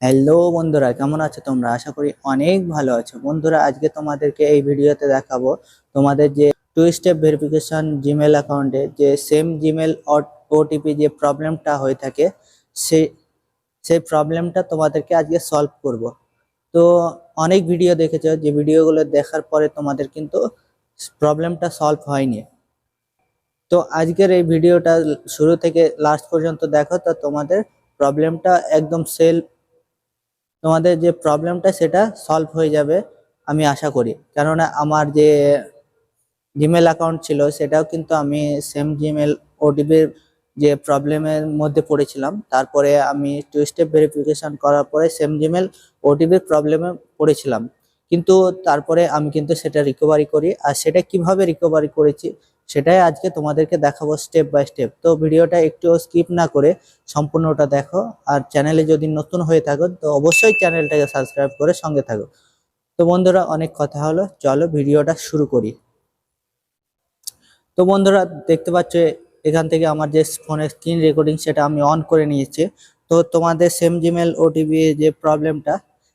Hello বন্ধুরা, কেমন আছো তোমরা? আশা করি অনেক ভালো আছো। বন্ধুরা, আজকে তোমাদেরকে এই ভিডিওতে দেখাবো তোমাদের যে টু স্টেপ ভেরিফিকেশন জিমেল অ্যাকাউন্টে যে সেম জিমেল ওটিপি যে প্রবলেমটা হয়ে থাকে, সেই সেই প্রবলেমটা তোমাদেরকে আজকে সলভ করব। তো অনেক ভিডিও দেখেছো, যে ভিডিওগুলো দেখার পরে তোমাদের কিন্তু প্রবলেমটা সলভ হয়নি। তো আজকের এই ভিডিওটা শুরু থেকে লাস্ট পর্যন্ত দেখো, তো তোমাদের প্রবলেমটা একদম তোমাদের যে প্রবলেমটা সেটা সলভ হয়ে যাবে আমি আশা করি। কেননা আমার যে জিমেল অ্যাকাউন্ট ছিল সেটাও কিন্তু আমি সেম জিমেল ওটিপির যে প্রবলেমের মধ্যে পড়েছিলাম, তারপরে আমি টু স্টেপ ভেরিফিকেশন করার পরে সেম জিমেল ওটিপির প্রবলেমে পড়েছিলাম। কিন্তু তারপরে আমি কিন্তু সেটা রিকভারি করি, আর সেটা কিভাবে রিকভারি করেছি সেটাই আজকে তোমাদেরকে দেখাবো স্টেপ বাই স্টেপ। তো ভিডিওটা একটু স্কিপ না করে সম্পূর্ণটা দেখো। আর চ্যানেলে যদি নতুন হয়ে থাকো তো অবশ্যই চ্যানেলটাকে সাবস্ক্রাইব করে সঙ্গে থাকো। তো বন্ধুরা, অনেক কথা হলো, চলো ভিডিওটা শুরু করি। তো বন্ধুরা, দেখতে পাচ্ছ এখান থেকে আমার যে ফোনের স্ক্রিন রেকর্ডিং সেটা আমি অন করে নিয়েছি। তো তোমাদের সেম জিমেল ওটিপি যে প্রবলেমটা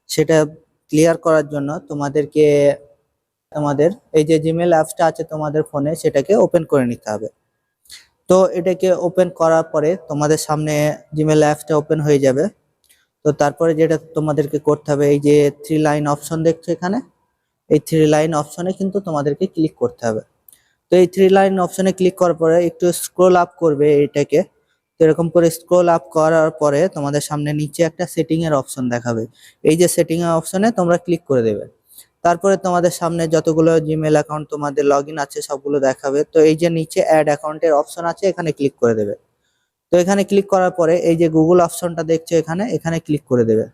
সেটা ক্লিয়ার করার জন্য তোমাদের এই যে জিমেল অ্যাপসটা আছে তোমাদের ফোনে সেটাকে ওপেন করে নিতে হবে। তো এটাকে ওপেন করার পরে তোমাদের সামনে জিমেল অ্যাপসটা ওপেন হয়ে যাবে। তো তারপরে যেটা তোমাদেরকে করতে হবে, এই যে থ্রি লাইন অপশন দেখছো এখানে, এই থ্রি লাইন অপশনে কিন্তু তোমাদেরকে ক্লিক করতে হবে। তো এই থ্রি লাইন অপশনে ক্লিক করার পরে একটু স্ক্রোল আপ করবে এটাকে। তো এরকম করে স্ক্রোল আপ করার পরে তোমাদের সামনে নিচে একটা সেটিং এর অপশন দেখাবে। এই যে সেটিং এর অপশনে তোমরা ক্লিক করে দেবে। তারপরে তোমাদের সামনে যতগুলো জিমেল অ্যাকাউন্ট তোমাদের লগ ইন আছে সবগুলো দেখাবে। তো এই যে নিচে অ্যাড অ্যাকাউন্টের অপশন আছে, এখানে ক্লিক করে দেবে। তো এখানে ক্লিক করার পরে এই যে গুগল অপশনটা দেখছো এখানে, এখানে ক্লিক করে দেবে।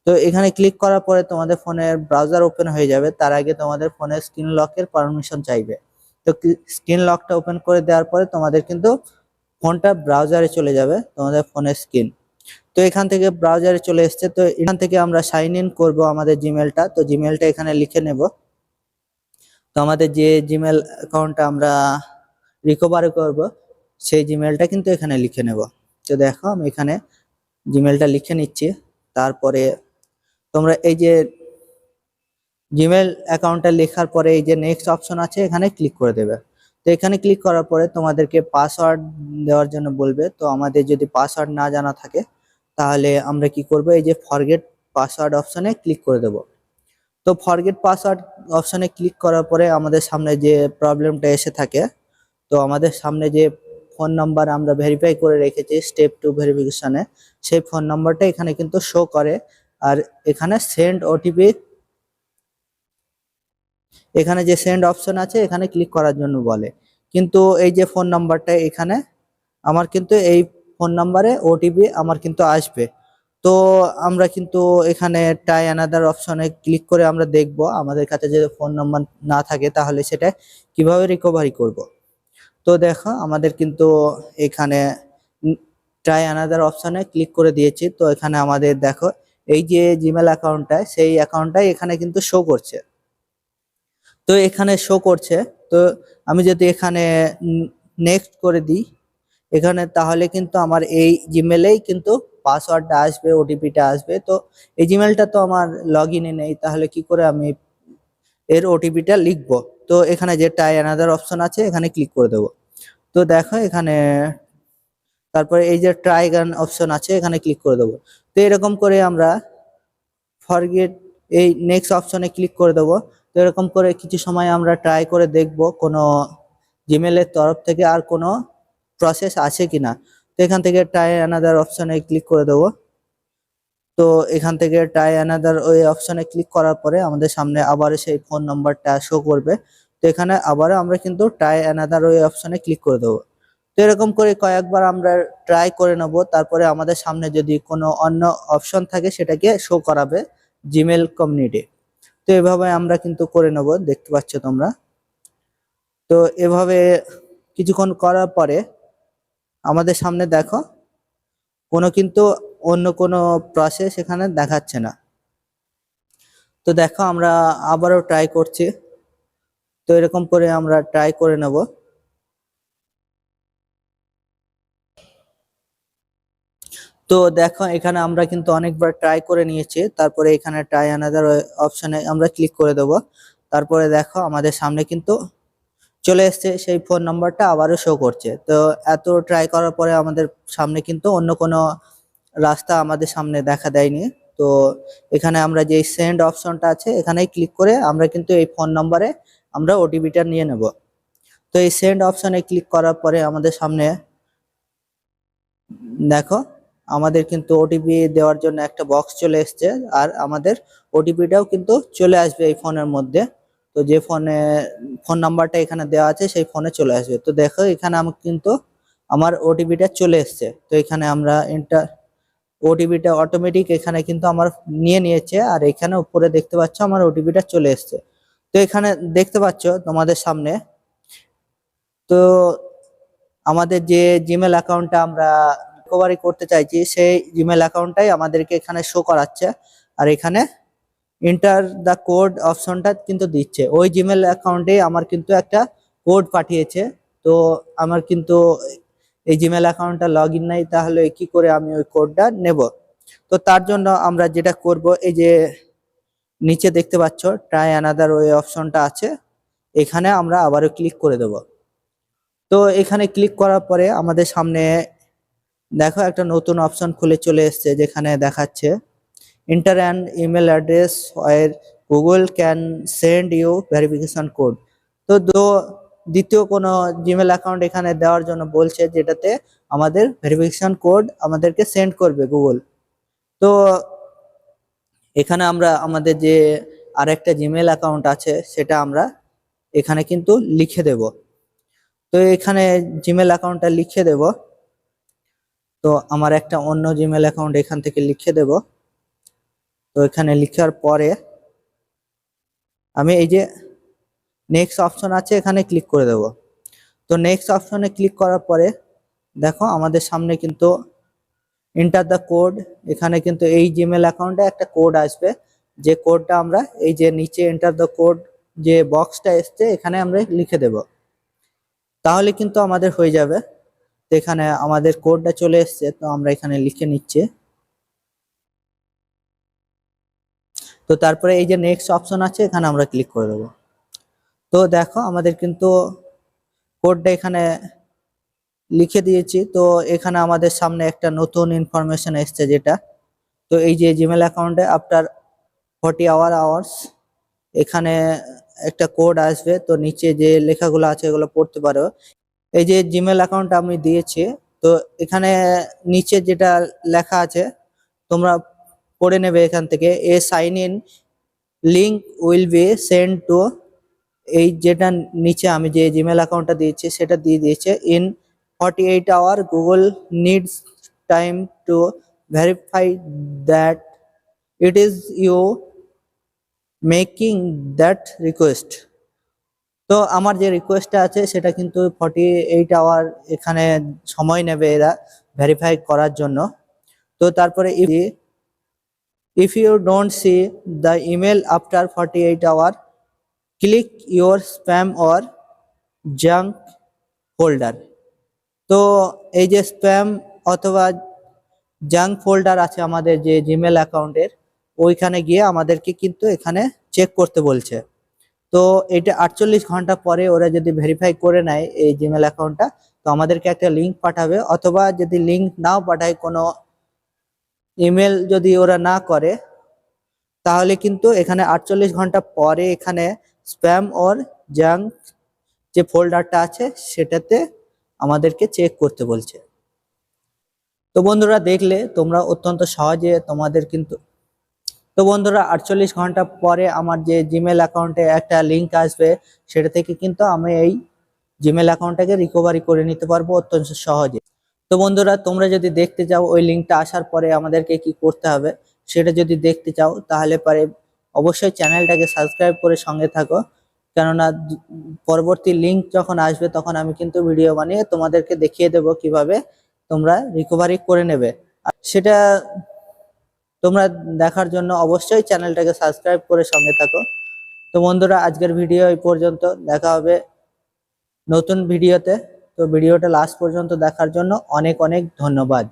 তো এখানে ক্লিক করার পরে তোমাদের ফোনের ব্রাউজার ওপেন হয়ে যাবে। তার আগে তোমাদের ফোনের স্ক্রিন লকের পারমিশন চাইবে। তো স্ক্রিন লকটা ওপেন করে দেওয়ার পরে তোমাদের কিন্তু ফোনটা ব্রাউজারে চলে যাবে, তোমাদের ফোনের স্ক্রিন। তো এখান থেকে ব্রাউজারে চলে এসছে। তো এখান থেকে আমরা সাইন ইন করবো আমাদের জিমেলটা। তো জিমেলটা এখানে লিখে নেব। তো আমাদের যে জিমেল অ্যাকাউন্টটা আমরা রিকভার করব সেই জিমেলটা কিন্তু এখানে লিখে নেব। তো দেখো আমি এখানে জিমেলটা লিখে নিচ্ছি। তারপরে তোমরা এই যে জিমেল অ্যাকাউন্টটা লেখার পরে এই যে নেক্সট অপশন আছে এখানে ক্লিক করে দেবে। তো এখানে ক্লিক করার পরে তোমাদেরকে পাসওয়ার্ড দেওয়ার জন্য বলবে। তো আমাদের যদি পাসওয়ার্ড না জানা থাকে তাহলে আমরা কি করব, এই যে ফরগেট পাসওয়ার্ড অপশনে ক্লিক করে দেব। তো ফরগেট পাসওয়ার্ড অপশনে ক্লিক করার পরে আমাদের সামনে যে প্রবলেমটা এসে থাকে, তো আমাদের সামনে যে ফোন নাম্বার আমরা ভেরিফাই করে রেখেছি স্টেপ টু ভেরিফিকেশনে, সেই ফোন নাম্বারটা এখানে কিন্তু শো করে। আর এখানে সেন্ড ওটিপি, এখানে যে সেন্ড অপশন আছে এখানে ক্লিক করার জন্য বলে। কিন্তু এই যে ফোন নাম্বারটা এখানে আমার কিন্তু এই ফোন নাম্বারে ওটিপি আমার কিন্তু আসবে। তো আমরা কিন্তু এখানে ট্রাই অ্যানাদার অপশনে ক্লিক করে আমরা দেখব আমাদের কাছে যদি ফোন নাম্বার না থাকে তাহলে সেটা কিভাবে রিকভারি করব। তো দেখো আমাদের কিন্তু এখানে ট্রাই অ্যানাদার অপশনে ক্লিক করে দিয়েছি। তো এখানে আমাদের দেখো এই যে জিমেল অ্যাকাউন্টটা সেই অ্যাকাউন্টটাই এখানে কিন্তু শো করছে। তো এখানে শো করছে। তো আমি যদি এখানে নেক্সট করে দিই এখানে, তাহলে কিন্তু আমার এই জিমেলেই কিন্তু পাসওয়ার্ডটা আসবে, ওটিপিটা আসবে। তো এই জিমেলটা তো আমার লগ ইনে নেই, তাহলে কি করে আমি এর ওটিপিটা লিখবো? তো এখানে যে ট্রাই অ্যানাদার অপশন আছে এখানে ক্লিক করে দেবো। তো দেখো এখানে তারপরে এই যে ট্রাই গান অপশন আছে এখানে ক্লিক করে দেবো। তো এরকম করে আমরা ফরগেট এই নেক্সট অপশনে ক্লিক করে দেবো। তো এরকম করে কিছু সময় আমরা ট্রাই করে দেখব কোনো জিমেলের তরফ থেকে আর কোনো প্রসেস আছে কিনা। তো এখান থেকে ট্রাই অ্যানাদার অপশনে ক্লিক করে দেবো। তো এখান থেকে ট্রাই অ্যানাদার ওই অপশনে ক্লিক করার পরে আমাদের সামনে আবার সেই ফোন নাম্বারটা শো করবে। তো এখানে আবারও আমরা কিন্তু ট্রাই অ্যানাদার ওই অপশনে ক্লিক করে দেবো। তো এরকম করে কয়েকবার আমরা ট্রাই করে নেব। তারপরে আমাদের সামনে যদি কোনো অন্য অপশন থাকে সেটাকে শো করাবে জিমেল কমিউনিটি। তো এভাবে আমরা কিন্তু করে নেব, দেখতে পাচ্ছ তোমরা। তো এভাবে কিছুক্ষণ করার পরে আমাদের সামনে দেখো কোনো কিন্তু অন্য কোনো প্রসেস এখানে দেখাচ্ছে না। তো দেখো আমরা আবারও ট্রাই করছি। তো এরকম করে আমরা ট্রাই করে নেব। তো দেখো এখানে আমরা কিন্তু অনেকবার ট্রাই করে নিয়েছি, তারপরে এখানে ট্রাই অ্যানাদার অপশনে আমরা ক্লিক করে দেব। তারপরে দেখো আমাদের সামনে কিন্তু চলে এসছে, সেই ফোন নাম্বারটা আবারও শো করছে। তো এত ট্রাই করার পরে আমাদের সামনে কিন্তু অন্য কোনো রাস্তা আমাদের সামনে দেখা দেয়নি। তো এখানে আমরা যে সেন্ড অপশনটা আছে এখানেই ক্লিক করে আমরা কিন্তু এই ফোন নাম্বারে আমরা ওটিপিটা নিয়ে নেব। তো এই সেন্ড অপশনে ক্লিক করার পরে আমাদের সামনে দেখো আমাদের কিন্তু ওটিপি দেওয়ার জন্য একটা বক্স চলে এসছে, আর আমাদের ওটিপিটাও কিন্তু চলে আসবে এই ফোনের মধ্যে। তো যে ফোন নাম্বারটা এখানে দেওয়া আছে সেই ফোনে চলে আসবে। তো দেখো এখানে আমাকে কিন্তু আমার ওটিপিটা চলে এসছে। তো এখানে আমরা ওটিপিটা অটোমেটিক এখানে কিন্তু আমার নিয়েছে, আর এখানে উপরে দেখতে পাচ্ছ আমার ওটিপিটা চলে এসছে। তো এখানে দেখতে পাচ্ছ তোমাদের সামনে, তো আমাদের যে জিমেল অ্যাকাউন্টটা আমরা রিকভারি করতে চাইছি সেই জিমেল অ্যাকাউন্টটাই আমাদেরকে এখানে শো করাচ্ছে, আর এখানে এন্টার দ্য কোড অপশনটা কিন্তু দিচ্ছে। ওই জিমেল অ্যাকাউন্টে আমার কিন্তু একটা কোড পাঠিয়েছে। তো আমার কিন্তু এই জিমেল অ্যাকাউন্টটা লগ ইন নাই, তাহলে কি করে আমি ওই কোডটা নেব? তো তার জন্য আমরা যেটা করব, এই যে নিচে দেখতে পাচ্ছ ট্রাই অ্যানাদার ওয়ে অপশনটা আছে, এখানে আমরা আবারও ক্লিক করে দেব। তো এখানে ক্লিক করার পরে আমাদের সামনে দেখো একটা নতুন অপশন খুলে চলে এসছে, যেখানে দেখাচ্ছে enter an email address where Google can send you verification code। তো দ্বিতীয় কোনো জিমেল অ্যাকাউন্ট এখানে দেওয়ার জন্য বলছে, যেটাতে আমাদের ভেরিফিকেশন কোড আমাদেরকে সেন্ড করবে গুগল। তো এখানে আমরা আমাদের যে আরেকটা জিমেল অ্যাকাউন্ট আছে সেটা আমরা এখানে কিন্তু লিখে দেব। তো এখানে জিমেল অ্যাকাউন্টটা লিখে দেব। তো আমার একটা অন্য জিমেল অ্যাকাউন্ট এখান থেকে লিখে দেব। তো এখানে লিখার পরে আমি এই যে নেক্সট অপশন আছে এখানে ক্লিক করে দেব। তো নেক্সট অপশনে ক্লিক করার পরে দেখো আমাদের সামনে কিন্তু এন্টার দ্য কোড, এখানে কিন্তু এই জিমেল অ্যাকাউন্টে একটা কোড আসবে, যে কোডটা আমরা এই যে নিচে এন্টার দ্য কোড যে বক্সটা এসছে এখানে আমরা লিখে দেব, তাহলে কিন্তু আমাদের হয়ে যাবে। তো এখানে আমাদের কোডটা চলে এসছে, তো আমরা এখানে লিখে নিচ্ছি। তো তারপরে এই যে নেক্সট অপশন আছে এখানে আমরা ক্লিক করে দেবো। তো দেখো আমাদের কিন্তু কোডটা এখানে লিখে দিয়েছি। তো এখানে আমাদের সামনে একটা নতুন ইনফরমেশন এসছে, যেটা তো এই যে জিমেল অ্যাকাউন্টে আফটার 40 আওয়ার্স এখানে একটা কোড আসবে। তো নিচে যে লেখাগুলো আছে এগুলো পড়তে পারো। এই যে জিমেল অ্যাকাউন্ট আমি দিয়েছি, তো এখানে নিচে যেটা লেখা আছে তোমরা পড়ে নেবে এখান থেকে, a sign in link will be send to, এই যেটা নিচে আমি যে জিমেল অ্যাকাউন্টটা দিয়েছি সেটা দিয়ে দিয়েছে, in 48 hour Google needs time to verify that it is you making that request. তো আমার যে রিকোয়েস্টটা আছে সেটা কিন্তু 48 আওয়ার এখানে সময় নেবে এরা ভেরিফাই করার জন্য। তো তারপরে if you don't see the email after 48 hour click your spam or junk folder. তো এই যে স্প্যাম অথবা জাঙ্ক ফোল্ডার আছে আমাদের যে জিমেল অ্যাকাউন্টের, ওইখানে গিয়ে আমাদেরকে কিন্তু এখানে চেক করতে বলছে। তো এটা 48 ঘন্টা পরে ওরা যদি ভেরিফাই করে নেয় এই জিমেল অ্যাকাউন্টটা, তো আমাদেরকে একটা লিঙ্ক পাঠাবে, অথবা যদি লিঙ্ক নাও পাঠায়, কোনো ইমেল যদি ওরা না করে, তাহলে কিন্তু এখানে 48 ঘন্টা পরে এখানে স্প্যাম ওর জাঙ্ক যে ফোল্ডারটা আছে সেটাতে আমাদেরকে চেক করতে বলছে। তো বন্ধুরা দেখলে তোমরা অত্যন্ত সহজে তোমাদের কিন্তু, তো বন্ধুরা 48 ঘন্টা পরে আমার যে জিমেল অ্যাকাউন্টে একটা লিঙ্ক আসবে, সেটা থেকে কিন্তু আমি এই জিমেল অ্যাকাউন্টটাকে রিকভারি করে নিতে পারবো অত্যন্ত সহজে। তো বন্ধুরা তোমরা যদি দেখতে চাও ওই লিঙ্কটা আসার পরে আমাদেরকে কি করতে হবে সেটা যদি দেখতে চাও, তাহলে পরে অবশ্যই চ্যানেলটাকে সাবস্ক্রাইব করে সঙ্গে থাকো, কেননা পরবর্তী লিঙ্ক যখন আসবে তখন আমি কিন্তু ভিডিও বানিয়ে তোমাদেরকে দেখিয়ে দেব কিভাবে তোমরা রিকভারি করে নেবে। আর সেটা তোমরা দেখার জন্য অবশ্যই চ্যানেলটাকে সাবস্ক্রাইব করে সঙ্গে থাকো। তো বন্ধুরা আজকের ভিডিও এই পর্যন্ত, দেখা হবে নতুন ভিডিওতে। তো ভিডিওটা লাস্ট পর্যন্ত দেখার জন্য অনেক অনেক ধন্যবাদ।